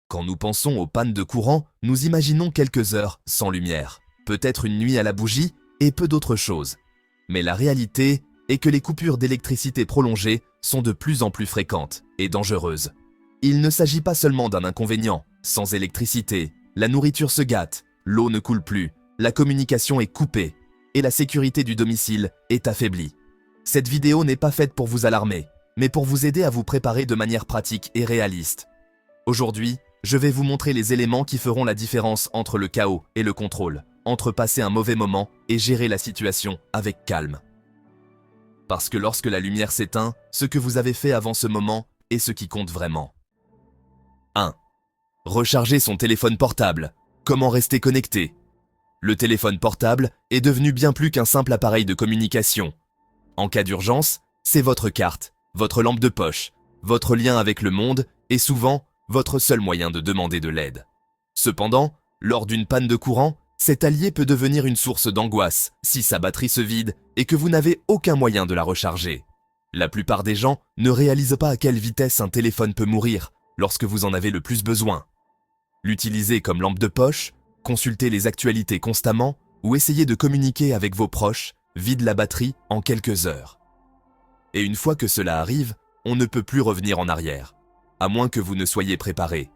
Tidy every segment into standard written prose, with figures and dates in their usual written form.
Quand nous pensons aux pannes de courant, nous imaginons quelques heures sans lumière, peut-être une nuit à la bougie et peu d'autres choses. Mais la réalité est que les coupures d'électricité prolongées sont de plus en plus fréquentes et dangereuses. Il ne s'agit pas seulement d'un inconvénient. Sans électricité, la nourriture se gâte, l'eau ne coule plus, la communication est coupée et la sécurité du domicile est affaiblie. Cette vidéo n'est pas faite pour vous alarmer, mais pour vous aider à vous préparer de manière pratique et réaliste. Aujourd'hui, je vais vous montrer les éléments qui feront la différence entre le chaos et le contrôle, entre passer un mauvais moment et gérer la situation avec calme. Parce que lorsque la lumière s'éteint, ce que vous avez fait avant ce moment est ce qui compte vraiment. 1. Recharger son téléphone portable. Comment rester connecté? Le téléphone portable est devenu bien plus qu'un simple appareil de communication. En cas d'urgence, c'est votre carte, votre lampe de poche, votre lien avec le monde et souvent votre seul moyen de demander de l'aide. Cependant, lors d'une panne de courant, cet allié peut devenir une source d'angoisse si sa batterie se vide et que vous n'avez aucun moyen de la recharger. La plupart des gens ne réalisent pas à quelle vitesse un téléphone peut mourir lorsque vous en avez le plus besoin. L'utiliser comme lampe de poche, consulter les actualités constamment ou essayer de communiquer avec vos proches vide la batterie en quelques heures. Et une fois que cela arrive, on ne peut plus revenir en arrière, à moins que vous ne soyez préparé.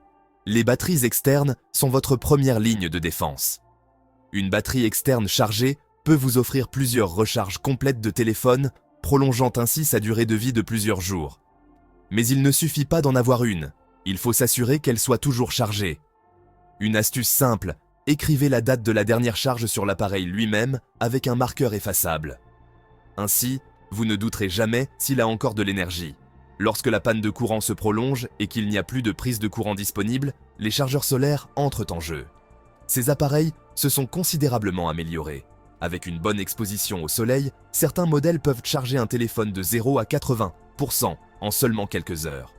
Les batteries externes sont votre première ligne de défense. Une batterie externe chargée peut vous offrir plusieurs recharges complètes de téléphone, prolongeant ainsi sa durée de vie de plusieurs jours. Mais il ne suffit pas d'en avoir une, il faut s'assurer qu'elle soit toujours chargée. Une astuce simple, écrivez la date de la dernière charge sur l'appareil lui-même avec un marqueur effaçable. Ainsi, vous ne douterez jamais s'il a encore de l'énergie. Lorsque la panne de courant se prolonge et qu'il n'y a plus de prise de courant disponible, les chargeurs solaires entrent en jeu. Ces appareils se sont considérablement améliorés. Avec une bonne exposition au soleil, certains modèles peuvent charger un téléphone de 0 à 80% en seulement quelques heures.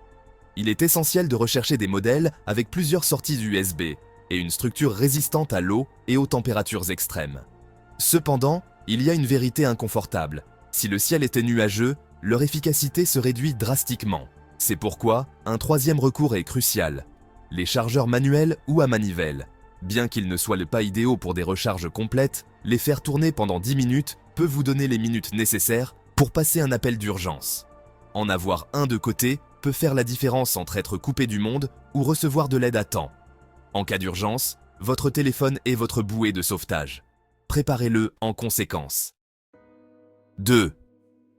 Il est essentiel de rechercher des modèles avec plusieurs sorties USB et une structure résistante à l'eau et aux températures extrêmes. Cependant, il y a une vérité inconfortable. Si le ciel était nuageux, leur efficacité se réduit drastiquement. C'est pourquoi un troisième recours est crucial. Les chargeurs manuels ou à manivelle. Bien qu'ils ne soient pas idéaux pour des recharges complètes, les faire tourner pendant 10 minutes peut vous donner les minutes nécessaires pour passer un appel d'urgence. En avoir un de côté peut faire la différence entre être coupé du monde ou recevoir de l'aide à temps. En cas d'urgence, votre téléphone est votre bouée de sauvetage. Préparez-le en conséquence. 2.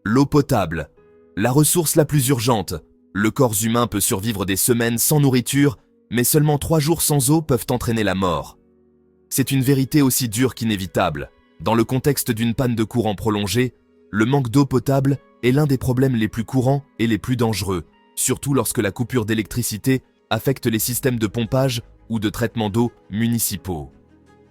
L'eau potable. La ressource la plus urgente. Le corps humain peut survivre des semaines sans nourriture, mais seulement 3 jours sans eau peuvent entraîner la mort. C'est une vérité aussi dure qu'inévitable. Dans le contexte d'une panne de courant prolongée, le manque d'eau potable est l'un des problèmes les plus courants et les plus dangereux, surtout lorsque la coupure d'électricité affecte les systèmes de pompage ou de traitement d'eau municipaux.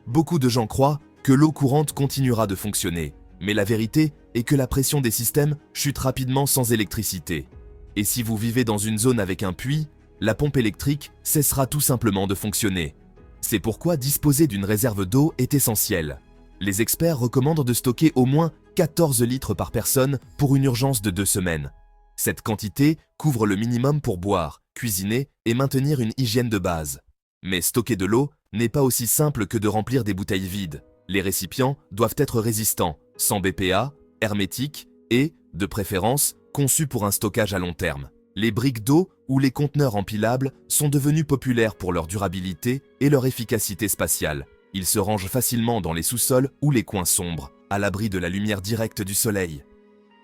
Beaucoup de gens croient que l'eau courante continuera de fonctionner, mais la vérité est que la pression des systèmes chute rapidement sans électricité. Et si vous vivez dans une zone avec un puits, la pompe électrique cessera tout simplement de fonctionner. C'est pourquoi disposer d'une réserve d'eau est essentiel. Les experts recommandent de stocker au moins 14 litres par personne pour une urgence de 2 semaines. Cette quantité couvre le minimum pour boire, cuisiner et maintenir une hygiène de base. Mais stocker de l'eau n'est pas aussi simple que de remplir des bouteilles vides. Les récipients doivent être résistants, sans BPA, hermétiques et, de préférence, conçus pour un stockage à long terme. Les briques d'eau ou les conteneurs empilables sont devenus populaires pour leur durabilité et leur efficacité spatiale. Ils se rangent facilement dans les sous-sols ou les coins sombres, à l'abri de la lumière directe du soleil.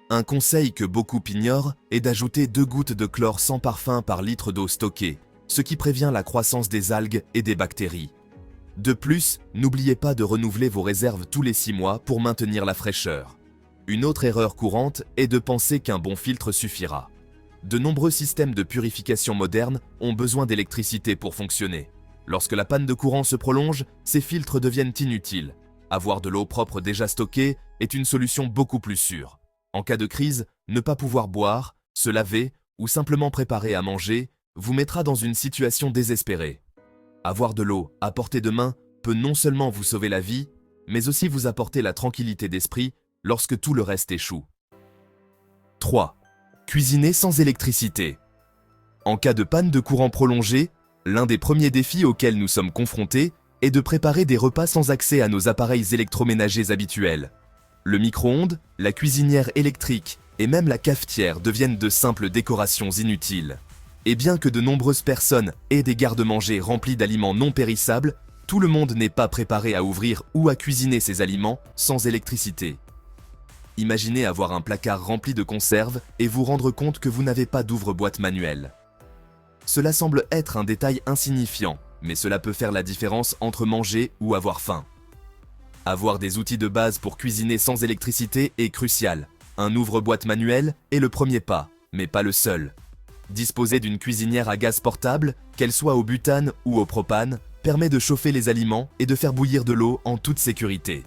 Un conseil que beaucoup ignorent est d'ajouter 2 gouttes de chlore sans parfum par litre d'eau stockée, ce qui prévient la croissance des algues et des bactéries. De plus, n'oubliez pas de renouveler vos réserves tous les 6 mois pour maintenir la fraîcheur. Une autre erreur courante est de penser qu'un bon filtre suffira. De nombreux systèmes de purification modernes ont besoin d'électricité pour fonctionner. Lorsque la panne de courant se prolonge, ces filtres deviennent inutiles. Avoir de l'eau propre déjà stockée est une solution beaucoup plus sûre. En cas de crise, ne pas pouvoir boire, se laver ou simplement préparer à manger vous mettra dans une situation désespérée. Avoir de l'eau à portée de main peut non seulement vous sauver la vie, mais aussi vous apporter la tranquillité d'esprit lorsque tout le reste échoue. 3. Cuisiner sans électricité. En cas de panne de courant prolongée, L'un des premiers défis auxquels nous sommes confrontés est de préparer des repas sans accès à nos appareils électroménagers habituels. Le micro-ondes, la cuisinière électrique et même la cafetière deviennent de simples décorations inutiles. Et bien que de nombreuses personnes aient des garde-manger remplis d'aliments non périssables, tout le monde n'est pas préparé à ouvrir ou à cuisiner ces aliments sans électricité. Imaginez avoir un placard rempli de conserves et vous rendre compte que vous n'avez pas d'ouvre-boîte manuel. Cela semble être un détail insignifiant, mais cela peut faire la différence entre manger ou avoir faim. Avoir des outils de base pour cuisiner sans électricité est crucial. Un ouvre-boîte manuel est le premier pas, mais pas le seul. Disposer d'une cuisinière à gaz portable, qu'elle soit au butane ou au propane, permet de chauffer les aliments et de faire bouillir de l'eau en toute sécurité.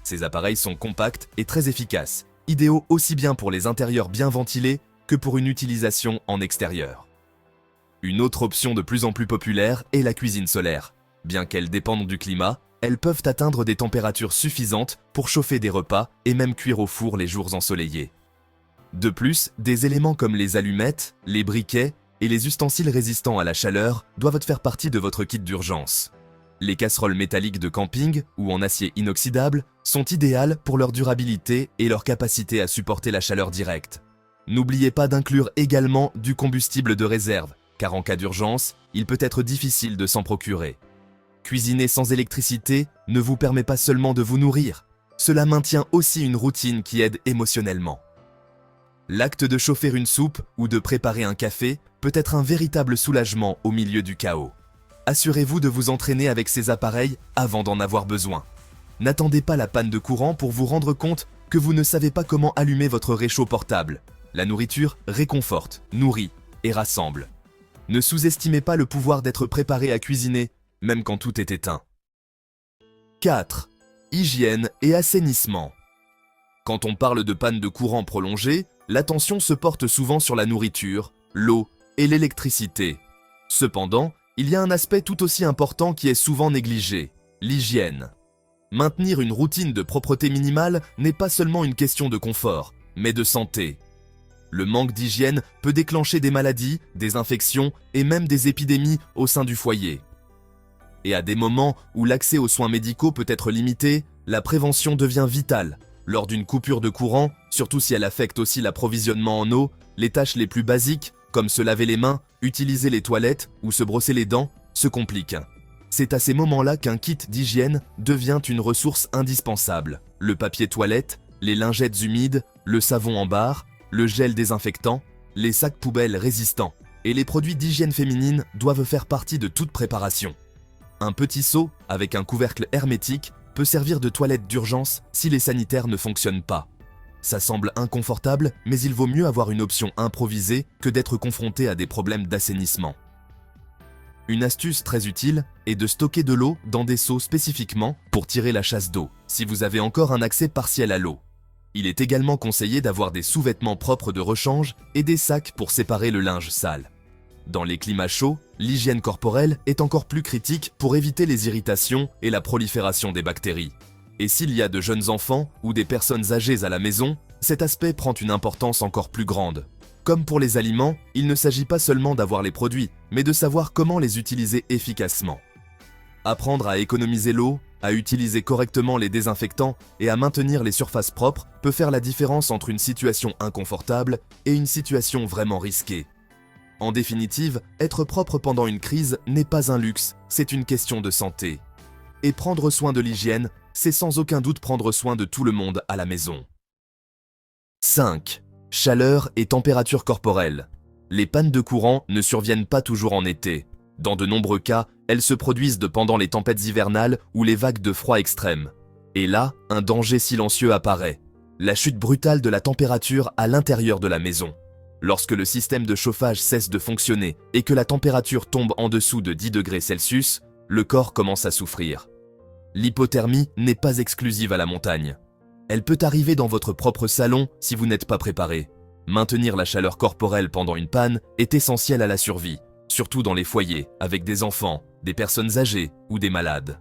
Ces appareils sont compacts et très efficaces, idéaux aussi bien pour les intérieurs bien ventilés que pour une utilisation en extérieur. Une autre option de plus en plus populaire est la cuisine solaire. Bien qu'elles dépendent du climat, elles peuvent atteindre des températures suffisantes pour chauffer des repas et même cuire au four les jours ensoleillés. De plus, des éléments comme les allumettes, les briquets et les ustensiles résistants à la chaleur doivent faire partie de votre kit d'urgence. Les casseroles métalliques de camping ou en acier inoxydable sont idéales pour leur durabilité et leur capacité à supporter la chaleur directe. N'oubliez pas d'inclure également du combustible de réserve, car en cas d'urgence, il peut être difficile de s'en procurer. Cuisiner sans électricité ne vous permet pas seulement de vous nourrir, cela maintient aussi une routine qui aide émotionnellement. L'acte de chauffer une soupe ou de préparer un café peut être un véritable soulagement au milieu du chaos. Assurez-vous de vous entraîner avec ces appareils avant d'en avoir besoin. N'attendez pas la panne de courant pour vous rendre compte que vous ne savez pas comment allumer votre réchaud portable. La nourriture réconforte, nourrit et rassemble. Ne sous-estimez pas le pouvoir d'être préparé à cuisiner, même quand tout est éteint. 4. Hygiène et assainissement. Quand on parle de panne de courant prolongée, l'attention se porte souvent sur la nourriture, l'eau et l'électricité. Cependant, il y a un aspect tout aussi important qui est souvent négligé, l'hygiène. Maintenir une routine de propreté minimale n'est pas seulement une question de confort, mais de santé. Le manque d'hygiène peut déclencher des maladies, des infections et même des épidémies au sein du foyer. Et à des moments où l'accès aux soins médicaux peut être limité, la prévention devient vitale. Lors d'une coupure de courant, surtout si elle affecte aussi l'approvisionnement en eau, les tâches les plus basiques, comme se laver les mains, utiliser les toilettes ou se brosser les dents, se compliquent. C'est à ces moments-là qu'un kit d'hygiène devient une ressource indispensable. Le papier toilette, les lingettes humides, le savon en barre, le gel désinfectant, les sacs poubelles résistants et les produits d'hygiène féminine doivent faire partie de toute préparation. Un petit seau avec un couvercle hermétique peut servir de toilette d'urgence si les sanitaires ne fonctionnent pas. Ça semble inconfortable, mais il vaut mieux avoir une option improvisée que d'être confronté à des problèmes d'assainissement. Une astuce très utile est de stocker de l'eau dans des seaux spécifiquement pour tirer la chasse d'eau, si vous avez encore un accès partiel à l'eau. Il est également conseillé d'avoir des sous-vêtements propres de rechange et des sacs pour séparer le linge sale. Dans les climats chauds, l'hygiène corporelle est encore plus critique pour éviter les irritations et la prolifération des bactéries. Et s'il y a de jeunes enfants ou des personnes âgées à la maison, cet aspect prend une importance encore plus grande. Comme pour les aliments, il ne s'agit pas seulement d'avoir les produits, mais de savoir comment les utiliser efficacement. Apprendre à économiser l'eau, à utiliser correctement les désinfectants et à maintenir les surfaces propres peut faire la différence entre une situation inconfortable et une situation vraiment risquée. En définitive, être propre pendant une crise n'est pas un luxe, c'est une question de santé. Et prendre soin de l'hygiène, c'est sans aucun doute prendre soin de tout le monde à la maison. 5. Chaleur et température corporelle. Les pannes de courant ne surviennent pas toujours en été. Dans de nombreux cas, elles se produisent pendant les tempêtes hivernales ou les vagues de froid extrême. Et là, un danger silencieux apparaît. La chute brutale de la température à l'intérieur de la maison. Lorsque le système de chauffage cesse de fonctionner et que la température tombe en dessous de 10 degrés Celsius, le corps commence à souffrir. L'hypothermie n'est pas exclusive à la montagne. Elle peut arriver dans votre propre salon si vous n'êtes pas préparé. Maintenir la chaleur corporelle pendant une panne est essentiel à la survie, surtout dans les foyers avec des enfants, des personnes âgées ou des malades.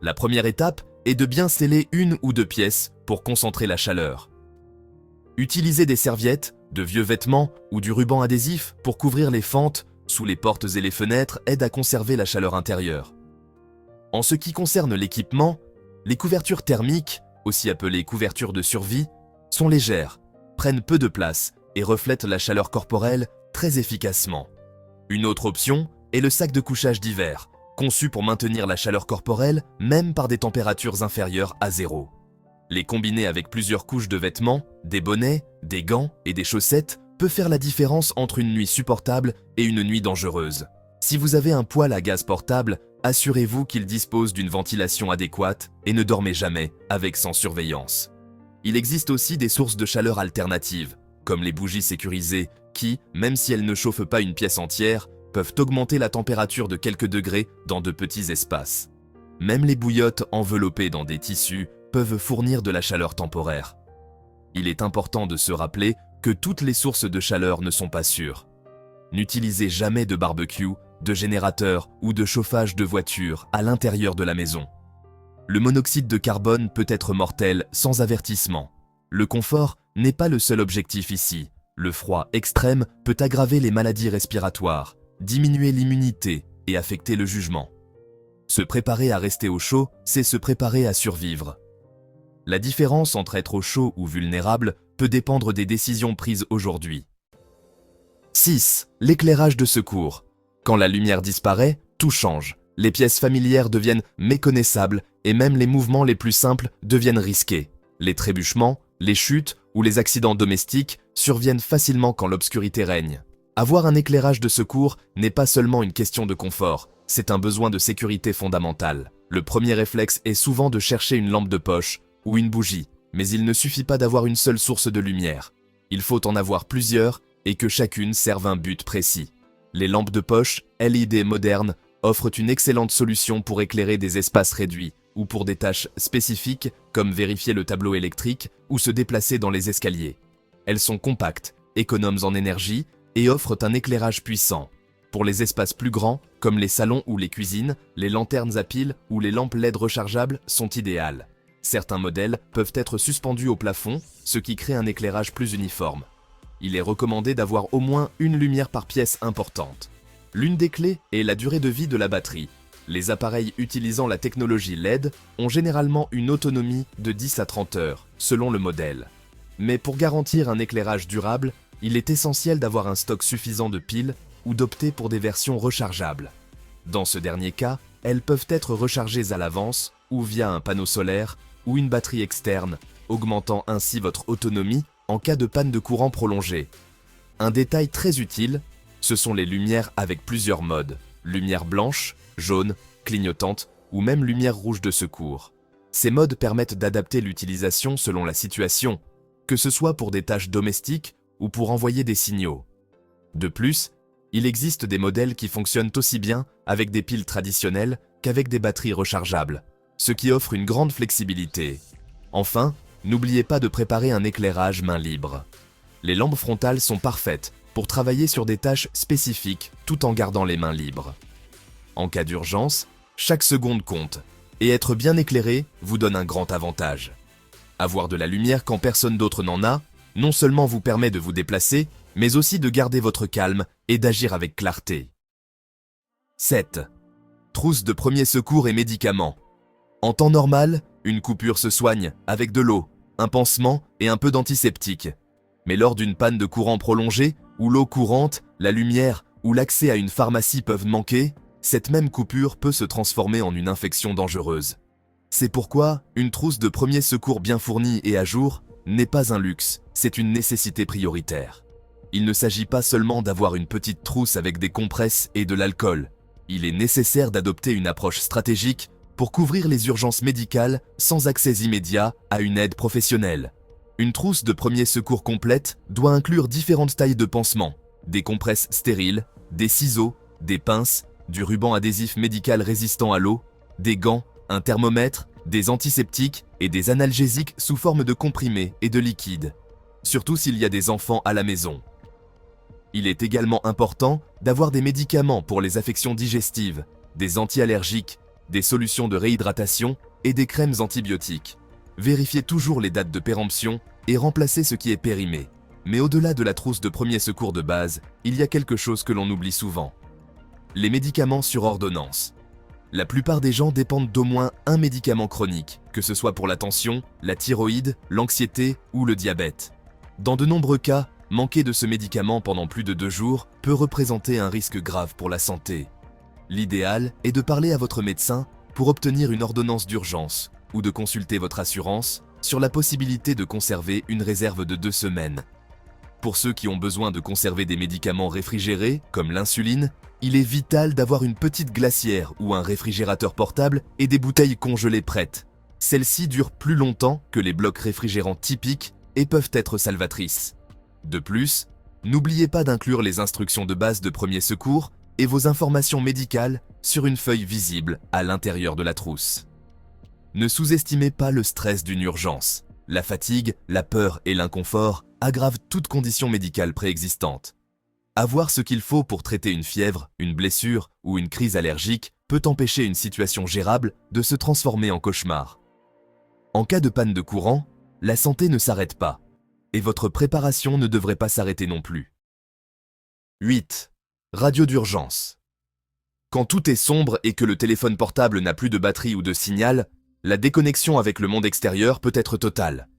La première étape est de bien sceller une ou deux pièces pour concentrer la chaleur. Utilisez des serviettes, de vieux vêtements ou du ruban adhésif pour couvrir les fentes sous les portes et les fenêtres aident à conserver la chaleur intérieure. En ce qui concerne l'équipement, les couvertures thermiques, aussi appelées couvertures de survie, sont légères, prennent peu de place et reflètent la chaleur corporelle très efficacement. Une autre option est le sac de couchage d'hiver, conçu pour maintenir la chaleur corporelle même par des températures inférieures à 0. Les combiner avec plusieurs couches de vêtements, des bonnets, des gants et des chaussettes peut faire la différence entre une nuit supportable et une nuit dangereuse. Si vous avez un poêle à gaz portable, assurez-vous qu'il dispose d'une ventilation adéquate et ne dormez jamais avec sans surveillance. Il existe aussi des sources de chaleur alternatives, comme les bougies sécurisées qui, même si elles ne chauffent pas une pièce entière, peuvent augmenter la température de quelques degrés dans de petits espaces. Même les bouillottes enveloppées dans des tissus peuvent fournir de la chaleur temporaire. Il est important de se rappeler que toutes les sources de chaleur ne sont pas sûres. N'utilisez jamais de barbecue, de générateur ou de chauffage de voiture à l'intérieur de la maison. Le monoxyde de carbone peut être mortel sans avertissement. Le confort n'est pas le seul objectif ici. Le froid extrême peut aggraver les maladies respiratoires, diminuer l'immunité et affecter le jugement. Se préparer à rester au chaud, c'est se préparer à survivre. La différence entre être au chaud ou vulnérable peut dépendre des décisions prises aujourd'hui. 6. L'éclairage de secours. Quand la lumière disparaît, tout change. Les pièces familières deviennent méconnaissables et même les mouvements les plus simples deviennent risqués. Les trébuchements, les chutes ou les accidents domestiques surviennent facilement quand l'obscurité règne. Avoir un éclairage de secours n'est pas seulement une question de confort, c'est un besoin de sécurité fondamental. Le premier réflexe est souvent de chercher une lampe de poche ou une bougie, mais il ne suffit pas d'avoir une seule source de lumière. Il faut en avoir plusieurs et que chacune serve un but précis. Les lampes de poche LED modernes offrent une excellente solution pour éclairer des espaces réduits ou pour des tâches spécifiques comme vérifier le tableau électrique ou se déplacer dans les escaliers. Elles sont compactes, économes en énergie et offrent un éclairage puissant. Pour les espaces plus grands, comme les salons ou les cuisines, les lanternes à piles ou les lampes LED rechargeables sont idéales. Certains modèles peuvent être suspendus au plafond, ce qui crée un éclairage plus uniforme. Il est recommandé d'avoir au moins une lumière par pièce importante. L'une des clés est la durée de vie de la batterie. Les appareils utilisant la technologie LED ont généralement une autonomie de 10 à 30 heures, selon le modèle. Mais pour garantir un éclairage durable, il est essentiel d'avoir un stock suffisant de piles ou d'opter pour des versions rechargeables. Dans ce dernier cas, elles peuvent être rechargées à l'avance ou via un panneau solaire ou une batterie externe, augmentant ainsi votre autonomie en cas de panne de courant prolongée. Un détail très utile, ce sont les lumières avec plusieurs modes. Lumière blanche, jaune, clignotante ou même lumière rouge de secours. Ces modes permettent d'adapter l'utilisation selon la situation, que ce soit pour des tâches domestiques ou pour envoyer des signaux. De plus, il existe des modèles qui fonctionnent aussi bien avec des piles traditionnelles qu'avec des batteries rechargeables, ce qui offre une grande flexibilité. Enfin, n'oubliez pas de préparer un éclairage main libre. Les lampes frontales sont parfaites pour travailler sur des tâches spécifiques tout en gardant les mains libres. En cas d'urgence, chaque seconde compte, et être bien éclairé vous donne un grand avantage. Avoir de la lumière quand personne d'autre n'en a, non seulement vous permet de vous déplacer, mais aussi de garder votre calme et d'agir avec clarté. 7. Trousse de premiers secours et médicaments. En temps normal, une coupure se soigne avec de l'eau, un pansement et un peu d'antiseptique. Mais lors d'une panne de courant prolongée, où l'eau courante, la lumière ou l'accès à une pharmacie peuvent manquer, cette même coupure peut se transformer en une infection dangereuse. C'est pourquoi une trousse de premiers secours bien fournie et à jour n'est pas un luxe, c'est une nécessité prioritaire. Il ne s'agit pas seulement d'avoir une petite trousse avec des compresses et de l'alcool. Il est nécessaire d'adopter une approche stratégique pour couvrir les urgences médicales sans accès immédiat à une aide professionnelle. Une trousse de premiers secours complète doit inclure différentes tailles de pansements, des compresses stériles, des ciseaux, des pinces, du ruban adhésif médical résistant à l'eau, des gants, un thermomètre, des antiseptiques et des analgésiques sous forme de comprimés et de liquides, surtout s'il y a des enfants à la maison. Il est également important d'avoir des médicaments pour les affections digestives, des anti-allergiques, des solutions de réhydratation et des crèmes antibiotiques. Vérifiez toujours les dates de péremption et remplacez ce qui est périmé. Mais au-delà de la trousse de premiers secours de base, il y a quelque chose que l'on oublie souvent. Les médicaments sur ordonnance. La plupart des gens dépendent d'au moins un médicament chronique, que ce soit pour la tension, la thyroïde, l'anxiété ou le diabète. Dans de nombreux cas, manquer de ce médicament pendant plus de 2 jours peut représenter un risque grave pour la santé. L'idéal est de parler à votre médecin pour obtenir une ordonnance d'urgence ou de consulter votre assurance sur la possibilité de conserver une réserve de 2 semaines. Pour ceux qui ont besoin de conserver des médicaments réfrigérés, comme l'insuline, il est vital d'avoir une petite glacière ou un réfrigérateur portable et des bouteilles congelées prêtes. Celles-ci durent plus longtemps que les blocs réfrigérants typiques et peuvent être salvatrices. De plus, n'oubliez pas d'inclure les instructions de base de premiers secours et vos informations médicales sur une feuille visible à l'intérieur de la trousse. Ne sous-estimez pas le stress d'une urgence. La fatigue, la peur et l'inconfort aggravent toute condition médicale préexistante. Avoir ce qu'il faut pour traiter une fièvre, une blessure ou une crise allergique peut empêcher une situation gérable de se transformer en cauchemar. En cas de panne de courant, la santé ne s'arrête pas, et votre préparation ne devrait pas s'arrêter non plus. 8. Radio d'urgence. Quand tout est sombre et que le téléphone portable n'a plus de batterie ou de signal, la déconnexion avec le monde extérieur peut être totale.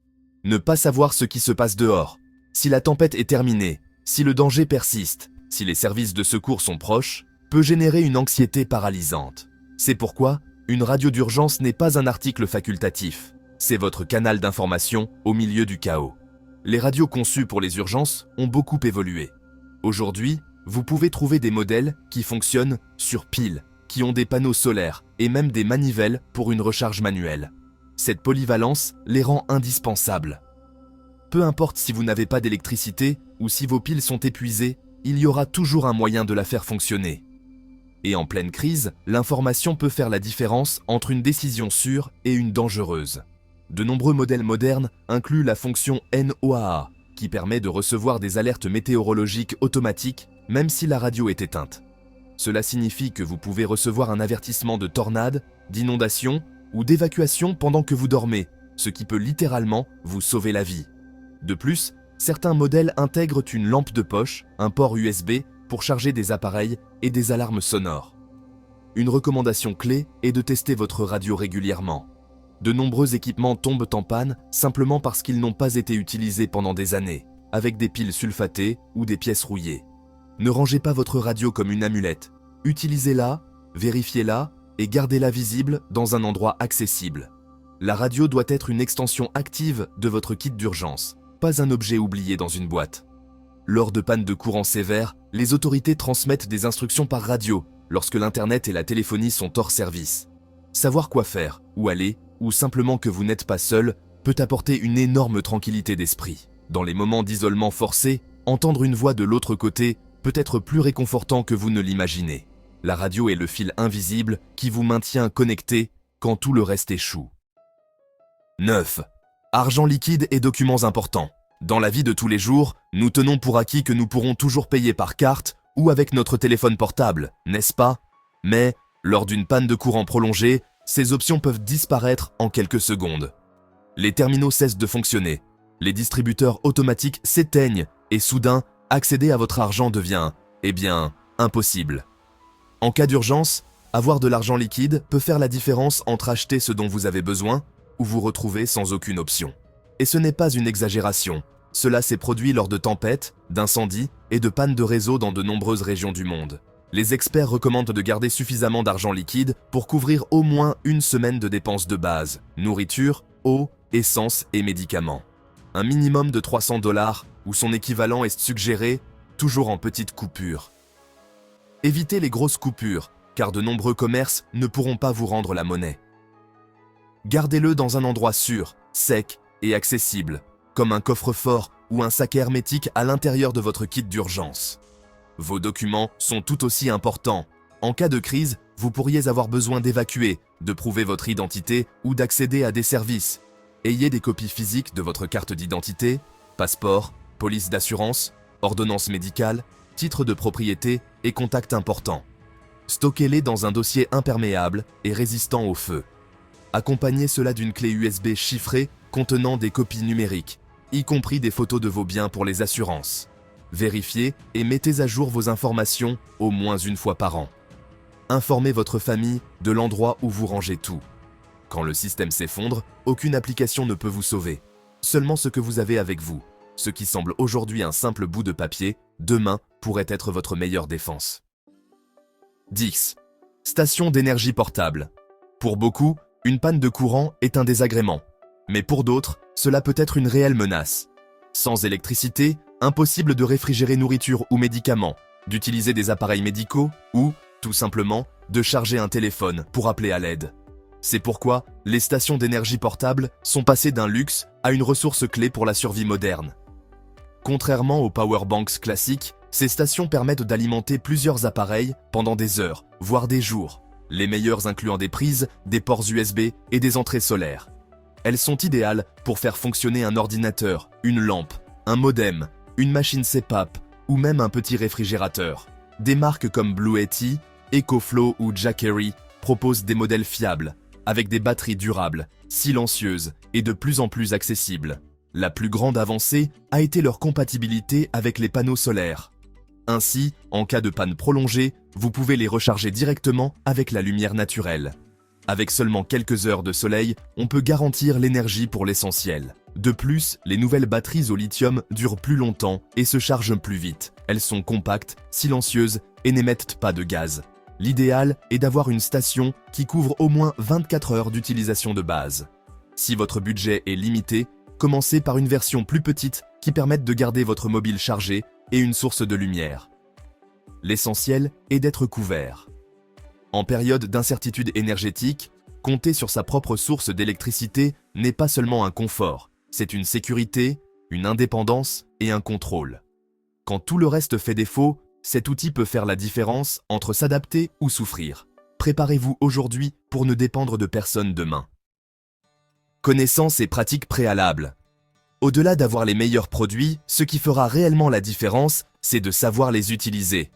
Ne pas savoir ce qui se passe dehors, si la tempête est terminée, si le danger persiste, si les services de secours sont proches, peut générer une anxiété paralysante. C'est pourquoi une radio d'urgence n'est pas un article facultatif. C'est votre canal d'information au milieu du chaos. Les radios conçues pour les urgences ont beaucoup évolué. Aujourd'hui, vous pouvez trouver des modèles qui fonctionnent sur pile, qui ont des panneaux solaires et même des manivelles pour une recharge manuelle. Cette polyvalence les rend indispensables. Peu importe si vous n'avez pas d'électricité ou si vos piles sont épuisées, il y aura toujours un moyen de la faire fonctionner. Et en pleine crise, l'information peut faire la différence entre une décision sûre et une dangereuse. De nombreux modèles modernes incluent la fonction NOAA, qui permet de recevoir des alertes météorologiques automatiques même si la radio est éteinte. Cela signifie que vous pouvez recevoir un avertissement de tornade, d'inondation ou d'évacuation pendant que vous dormez, ce qui peut littéralement vous sauver la vie. De plus, certains modèles intègrent une lampe de poche, un port USB pour charger des appareils et des alarmes sonores. Une recommandation clé est de tester votre radio régulièrement. De nombreux équipements tombent en panne simplement parce qu'ils n'ont pas été utilisés pendant des années, avec des piles sulfatées ou des pièces rouillées. Ne rangez pas votre radio comme une amulette. Utilisez-la, vérifiez-la et gardez-la visible dans un endroit accessible. La radio doit être une extension active de votre kit d'urgence, pas un objet oublié dans une boîte. Lors de pannes de courant sévères, les autorités transmettent des instructions par radio lorsque l'Internet et la téléphonie sont hors service. Savoir quoi faire, où aller, ou simplement que vous n'êtes pas seul, peut apporter une énorme tranquillité d'esprit. Dans les moments d'isolement forcé, entendre une voix de l'autre côté peut être plus réconfortant que vous ne l'imaginez. La radio est le fil invisible qui vous maintient connecté quand tout le reste échoue. 9. Argent liquide et documents importants. Dans la vie de tous les jours, nous tenons pour acquis que nous pourrons toujours payer par carte ou avec notre téléphone portable, n'est-ce pas? Mais, lors d'une panne de courant prolongée, ces options peuvent disparaître en quelques secondes. Les terminaux cessent de fonctionner, les distributeurs automatiques s'éteignent et soudain, accéder à votre argent devient, impossible. En cas d'urgence, avoir de l'argent liquide peut faire la différence entre acheter ce dont vous avez besoin ou vous retrouver sans aucune option. Et ce n'est pas une exagération, cela s'est produit lors de tempêtes, d'incendies et de pannes de réseau dans de nombreuses régions du monde. Les experts recommandent de garder suffisamment d'argent liquide pour couvrir au moins une semaine de dépenses de base, nourriture, eau, essence et médicaments. Un minimum de $300 ou son équivalent est suggéré, toujours en petites coupures. Évitez les grosses coupures, car de nombreux commerces ne pourront pas vous rendre la monnaie. Gardez-le dans un endroit sûr, sec et accessible, comme un coffre-fort ou un sac hermétique à l'intérieur de votre kit d'urgence. Vos documents sont tout aussi importants. En cas de crise, vous pourriez avoir besoin d'évacuer, de prouver votre identité ou d'accéder à des services. Ayez des copies physiques de votre carte d'identité, passeport, police d'assurance, ordonnance médicale, titre de propriété et contacts importants. Stockez-les dans un dossier imperméable et résistant au feu. Accompagnez cela d'une clé USB chiffrée contenant des copies numériques. y compris des photos de vos biens pour les assurances. Vérifiez et mettez à jour vos informations au moins une fois par an. Informez votre famille de l'endroit où vous rangez tout. Quand le système s'effondre, aucune application ne peut vous sauver. Seulement ce que vous avez avec vous. Ce qui semble aujourd'hui un simple bout de papier, demain pourrait être votre meilleure défense. 10. Station d'énergie portable. Pour beaucoup, une panne de courant est un désagrément. Mais pour d'autres, cela peut être une réelle menace. Sans électricité, impossible de réfrigérer nourriture ou médicaments, d'utiliser des appareils médicaux ou, tout simplement, de charger un téléphone pour appeler à l'aide. C'est pourquoi les stations d'énergie portable sont passées d'un luxe à une ressource clé pour la survie moderne. Contrairement aux powerbanks classiques, ces stations permettent d'alimenter plusieurs appareils pendant des heures, voire des jours, les meilleurs incluant des prises, des ports USB et des entrées solaires. Elles sont idéales pour faire fonctionner un ordinateur, une lampe, un modem, une machine CPAP ou même un petit réfrigérateur. Des marques comme Blue Yeti, EcoFlow ou Jackery proposent des modèles fiables, avec des batteries durables, silencieuses et de plus en plus accessibles. La plus grande avancée a été leur compatibilité avec les panneaux solaires. Ainsi, en cas de panne prolongée, vous pouvez les recharger directement avec la lumière naturelle. Avec seulement quelques heures de soleil, on peut garantir l'énergie pour l'essentiel. De plus, les nouvelles batteries au lithium durent plus longtemps et se chargent plus vite. Elles sont compactes, silencieuses et n'émettent pas de gaz. L'idéal est d'avoir une station qui couvre au moins 24 heures d'utilisation de base. Si votre budget est limité, commencez par une version plus petite qui permette de garder votre mobile chargé et une source de lumière. L'essentiel est d'être couvert. En période d'incertitude énergétique, compter sur sa propre source d'électricité n'est pas seulement un confort, c'est une sécurité, une indépendance et un contrôle. Quand tout le reste fait défaut, cet outil peut faire la différence entre s'adapter ou souffrir. Préparez-vous aujourd'hui pour ne dépendre de personne demain. Connaissances et pratiques préalables. Au-delà d'avoir les meilleurs produits, ce qui fera réellement la différence, c'est de savoir les utiliser.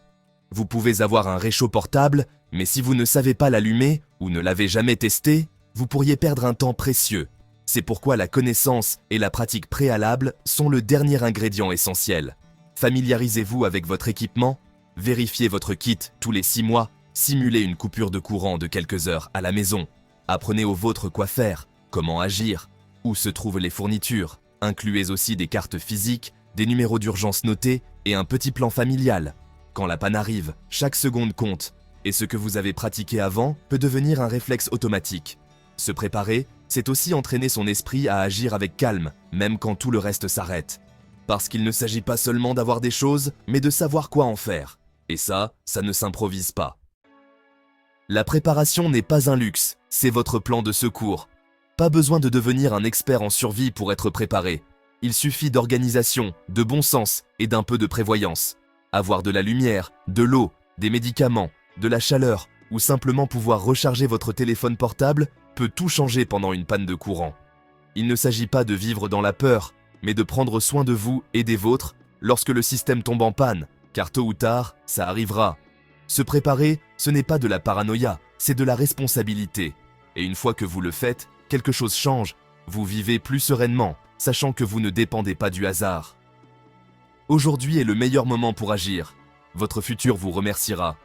Vous pouvez avoir un réchaud portable, mais si vous ne savez pas l'allumer ou ne l'avez jamais testé, vous pourriez perdre un temps précieux. C'est pourquoi la connaissance et la pratique préalable sont le dernier ingrédient essentiel. Familiarisez-vous avec votre équipement, vérifiez votre kit tous les 6 mois, simulez une coupure de courant de quelques heures à la maison. Apprenez aux vôtres quoi faire, comment agir, où se trouvent les fournitures. Incluez aussi des cartes physiques, des numéros d'urgence notés et un petit plan familial. Quand la panne arrive, chaque seconde compte, et ce que vous avez pratiqué avant peut devenir un réflexe automatique. Se préparer, c'est aussi entraîner son esprit à agir avec calme, même quand tout le reste s'arrête. Parce qu'il ne s'agit pas seulement d'avoir des choses, mais de savoir quoi en faire. Et ça ne s'improvise pas. La préparation n'est pas un luxe, c'est votre plan de secours. Pas besoin de devenir un expert en survie pour être préparé. Il suffit d'organisation, de bon sens et d'un peu de prévoyance. Avoir de la lumière, de l'eau, des médicaments, de la chaleur ou simplement pouvoir recharger votre téléphone portable peut tout changer pendant une panne de courant. Il ne s'agit pas de vivre dans la peur, mais de prendre soin de vous et des vôtres lorsque le système tombe en panne, car tôt ou tard, ça arrivera. Se préparer, ce n'est pas de la paranoïa, c'est de la responsabilité. Et une fois que vous le faites, quelque chose change, vous vivez plus sereinement, sachant que vous ne dépendez pas du hasard. Aujourd'hui est le meilleur moment pour agir. Votre futur vous remerciera.